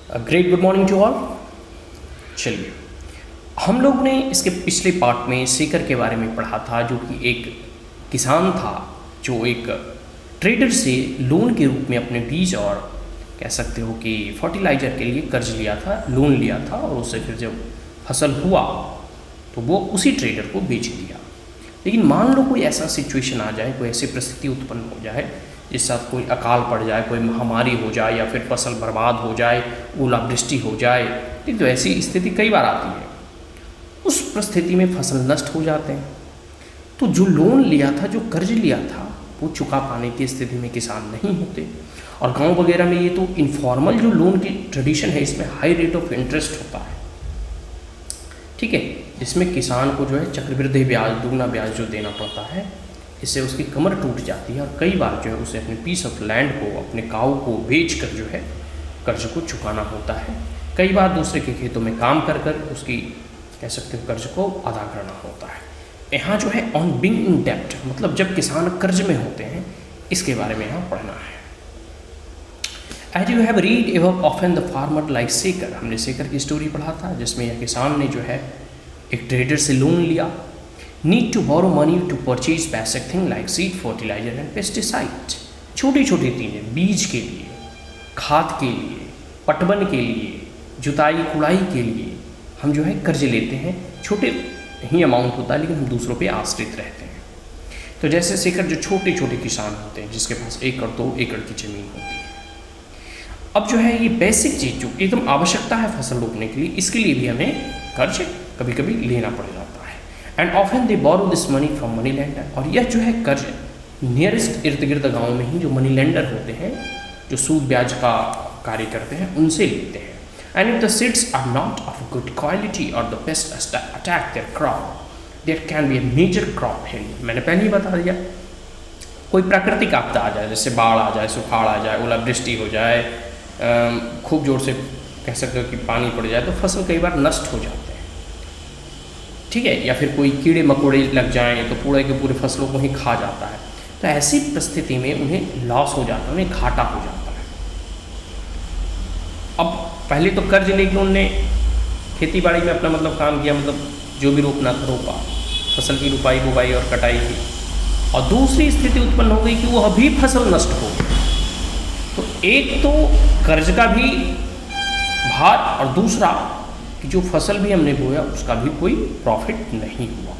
Great good morning to all. चलिए, हम लोग ने इसके पिछले पार्ट में सेकर के बारे में पढ़ा था, जो कि एक किसान था जो एक ट्रेडर से लोन के रूप में अपने बीज और कह सकते हो कि फर्टिलाइज़र के लिए कर्ज लिया था, लोन लिया था, और उससे फिर जब फसल हुआ तो वो उसी ट्रेडर को बेच दिया। लेकिन मान लो कोई ऐसा सिचुएशन आ जाए, कोई ऐसी परिस्थिति उत्पन्न हो जाए जिसके साथ कोई अकाल पड़ जाए, कोई महामारी हो जाए, या फिर फसल बर्बाद हो जाए, ओलावृष्टि हो जाए, ठीक, तो ऐसी स्थिति कई बार आती है। उस परिस्थिति में फसल नष्ट हो जाते हैं, तो जो लोन लिया था, जो कर्ज लिया था, वो चुका पाने की स्थिति में किसान नहीं होते। और गांव वगैरह में ये तो इनफॉर्मल जो लोन की ट्रेडिशन है, इसमें हाई रेट ऑफ इंटरेस्ट होता है, ठीक है, जिसमें किसान को जो है चक्रवृद्धि ब्याज, दुगना ब्याज जो देना पड़ता है। इससे उसकी कमर टूट जाती है और कई बार जो है उसे अपने पीस ऑफ लैंड को, अपने काऊ को बेच कर जो है कर्ज को चुकाना होता है। कई बार दूसरे के खेतों में काम कर कर उसकी कह सकते हो कर्ज को अदा करना होता है। यहाँ जो है ऑन बीइंग इन डेब्ट, मतलब जब किसान कर्ज में होते हैं, इसके बारे में यहाँ पढ़ना है। एज यू हैव रीड एवं ऑफन द फार्मर लाइक सेकर, हमने सेकर की स्टोरी पढ़ा था, जिसमें यह किसान ने जो है एक ट्रेडर से लोन लिया। Need to borrow money to purchase basic thing like seed, fertiliser and pesticide. छोटी छोटी चीज़ें, बीज के लिए, खाद के लिए, पटवन के लिए, जुताई कुड़ाई के लिए हम जो है कर्ज लेते हैं। छोटे ही अमाउंट होता है, लेकिन हम दूसरों पे आश्रित रहते हैं। तो जैसे सेकर जो छोटे छोटे किसान होते हैं, जिसके पास 1 और 2 एकड़ की ज़मीन होती है, अब जो है ये बेसिक चीज़ जो एकदम आवश्यकता है फसल रोपने के लिए, इसके लिए भी हमें कर्ज कभी कभी लेना पड़ जाता है। And often they borrow this money from money lender, और यह जो है कर्ज नियरेस्ट इर्द गिर्द गाँव में ही जो मनी लैंडर होते हैं, जो सूद ब्याज का कार्य करते हैं, उनसे लेते हैं। And if the seeds are not of good quality और the pest attack their crop, there can be a major crop failure. मैंने पहले ही बता दिया, कोई प्राकृतिक आपदा आ जाए, जैसे बाढ़ आ जाए, सुखाड़ आ जाए, ओलावृष्टि हो जाए, खूब जोर से कह सकते हो कि पानी पड़ जाए, तो फसल कई बार नष्ट हो जाते हैं, ठीक है, या फिर कोई कीड़े मकोड़े लग जाएं तो पूरे के पूरे फसलों को ही खा जाता है। तो ऐसी परिस्थिति में उन्हें लॉस हो जाता है, उन्हें घाटा हो जाता है। अब पहले तो कर्ज लेके उनने खेती बाड़ी में अपना मतलब काम किया, मतलब जो भी रोपना था रोपा, फसल की रुपाई बुवाई और कटाई की, और दूसरी स्थिति उत्पन्न हो गई कि वह भी फसल नष्ट हो गई। तो एक तो कर्ज का भी भार, और दूसरा कि जो फसल भी हमने बोया उसका भी कोई प्रॉफिट नहीं हुआ,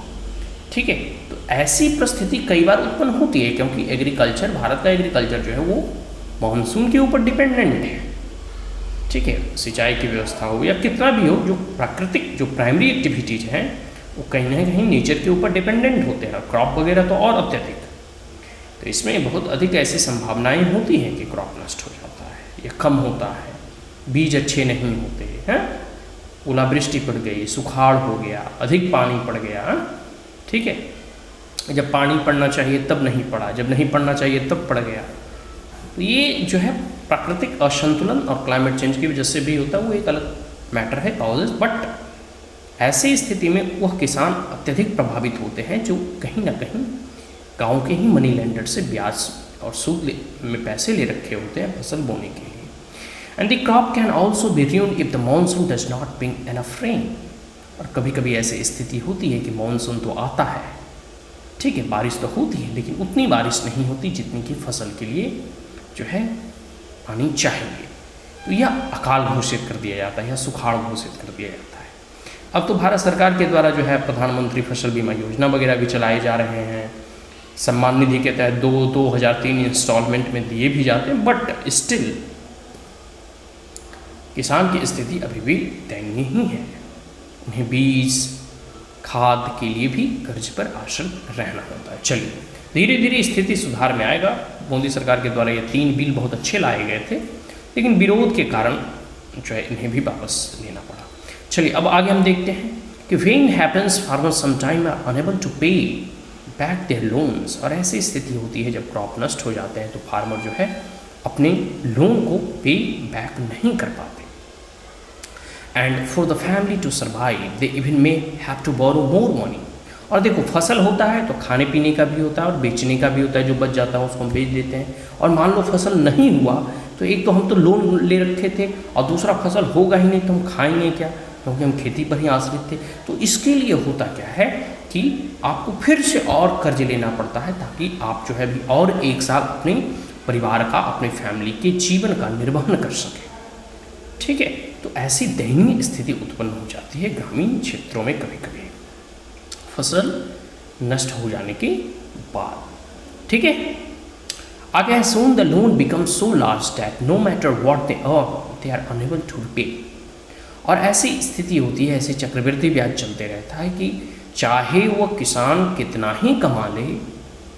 ठीक है। तो ऐसी परिस्थिति कई बार उत्पन्न होती है, क्योंकि एग्रीकल्चर, भारत का एग्रीकल्चर जो है वो मानसून के ऊपर डिपेंडेंट है, ठीक है। सिंचाई की व्यवस्था हो या कितना भी हो, जो प्राकृतिक जो प्राइमरी एक्टिविटीज़ हैं वो कहीं ना कहीं नेचर के ऊपर डिपेंडेंट होते हैं, क्रॉप वगैरह तो और अत्यधिक। तो इसमें बहुत अधिक ऐसी संभावनाएं होती हैं कि क्रॉप नष्ट हो जाता है या कम होता है, बीज अच्छे नहीं होते हैं, ओलावृष्टि पड़ गई, सुखाड़ हो गया, अधिक पानी पड़ गया, ठीक है, जब पानी पड़ना चाहिए तब नहीं पड़ा, जब नहीं पड़ना चाहिए तब पड़ गया। तो ये जो है प्राकृतिक असंतुलन और क्लाइमेट चेंज की वजह से भी होता है, वो एक अलग मैटर है, कॉजेज। बट ऐसी स्थिति में वह किसान अत्यधिक प्रभावित होते हैं जो कहीं ना कहीं गाँव के ही मनी लेंडर से ब्याज और सूद में पैसे ले रखे होते हैं फसल बोने के लिए। And the crop can also be ruined if the monsoon does not bring enough rain. और कभी कभी ऐसी स्थिति होती है कि मानसून तो आता है, ठीक है, बारिश तो होती है, लेकिन उतनी बारिश नहीं होती जितनी कि फसल के लिए जो है पानी चाहिए। तो यह अकाल घोषित कर दिया जाता है या सुखाड़ घोषित कर दिया जाता है। अब तो भारत सरकार के द्वारा जो है प्रधानमंत्री फसल बीमा योजना वगैरह भी चलाए जा रहे हैं, सम्मान निधि के तहत 2003 इंस्टॉलमेंट में दिए भी जाते हैं, बट स्टिल किसान की स्थिति अभी भी दयनीय ही है। उन्हें बीज, खाद के लिए भी कर्ज पर आश्रित रहना होता है। चलिए, धीरे धीरे स्थिति सुधार में आएगा। मोदी सरकार के द्वारा ये 3 बिल बहुत अच्छे लाए गए थे, लेकिन विरोध के कारण जो है इन्हें भी वापस लेना पड़ा। चलिए, अब आगे हम देखते हैं कि when happens farmers sometime are unable to pay back their loans. और ऐसी स्थिति होती है जब क्रॉप नष्ट हो जाते हैं तो फार्मर जो है अपने लोन को पे बैक नहीं कर पाते। And for the family to survive they even may have to borrow more money. और देखो, फसल होता है तो खाने पीने का भी होता है और बेचने का भी होता है, जो बच जाता है उसको हम बेच देते हैं। और मान लो फसल नहीं हुआ तो एक तो हम तो लोन ले रखे थे और दूसरा फसल होगा ही नहीं तो हम खाएंगे क्या, क्योंकि हम खेती पर ही आश्रित थे। तो इसके लिए होता क्या है कि आपको फिर से और कर्ज लेना पड़ता है ताकि आप जो है भी और एक साल अपने परिवार का, अपने फैमिली के जीवन का निर्वहन कर सकें। ठीक है, तो ऐसी दयनीय स्थिति उत्पन्न हो जाती है ग्रामीण क्षेत्रों में कभी कभी फसल नष्ट हो जाने के बाद। ठीक है, आगे है soon the loan becomes so large that no matter what they earn they are unable to repay। और ऐसी स्थिति होती है, ऐसे चक्रवृद्धि ब्याज चलते रहता है कि चाहे वह किसान कितना ही कमा ले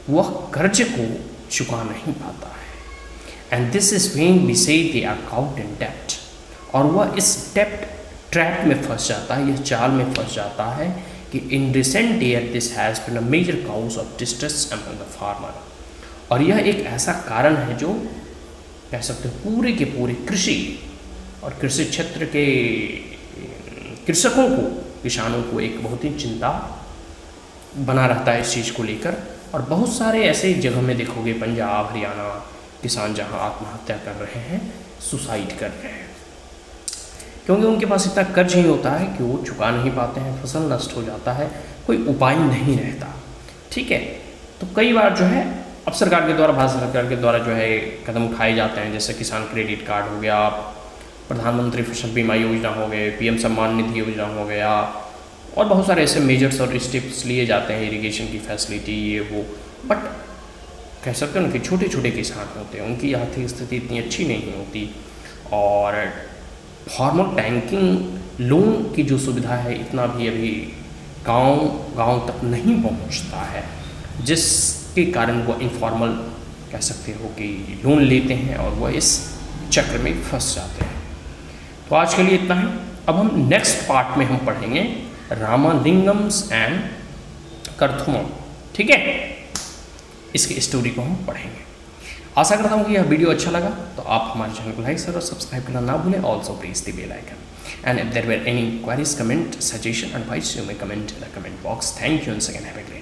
वह कर्ज को चुका नहीं पाता है। And this is when we say they are cout इन डेप्ट। और वह इस डेप्ट ट्रैप में फंस जाता है, यह चाल में फंस जाता है कि in recent year this has been a major cause of distress among the farmer. और यह एक ऐसा कारण है जो कह सकते हैं पूरे के पूरे कृषि और कृषि क्षेत्र के कृषकों को, किसानों को एक बहुत ही चिंता बना रहता है इस चीज़ को लेकर। और बहुत सारे ऐसे जगह में देखोगे, पंजाब, हरियाणा, किसान जहां आत्महत्या कर रहे हैं, सुसाइड कर रहे हैं, क्योंकि उनके पास इतना कर्ज ही होता है कि वो चुका नहीं पाते हैं, फसल नष्ट हो जाता है, कोई उपाय नहीं रहता। ठीक है, तो कई बार जो है अब सरकार के द्वारा, भारत सरकार के द्वारा जो है कदम उठाए जाते हैं, जैसे किसान क्रेडिट कार्ड हो गया, प्रधानमंत्री फसल बीमा योजना हो गए, पीएम सम्मान निधि योजना हो गया, और बहुत सारे ऐसे मेजर्स और स्टेप्स लिए जाते हैं, इरिगेशन की फैसिलिटी, ये वो। बट कह सकते हैं ना कि छोटे छोटे किसान होते हैं, उनकी आर्थिक स्थिति इतनी अच्छी नहीं होती, और फार्मर टैंकिंग लोन की जो सुविधा है इतना भी अभी गांव तक नहीं पहुंचता है, जिसके कारण वो इनफॉर्मल कह सकते हो कि लोन लेते हैं और वह इस चक्र में फंस जाते हैं। तो आज के लिए इतना है। अब हम नेक्स्ट पार्ट में हम पढ़ेंगे रामालिंगम्स एंड करथुमम। ठीक है, इसकी स्टोरी को हम पढ़ेंगे। आशा करता हूँ कि यह वीडियो अच्छा लगा, तो आप हमारे चैनल को लाइक, शेयर और सब्सक्राइब करना ना भूलें। Also press the bell icon and if there were any queries, comment, suggestion, advice, you may comment in the comment box. Thank you and second have a great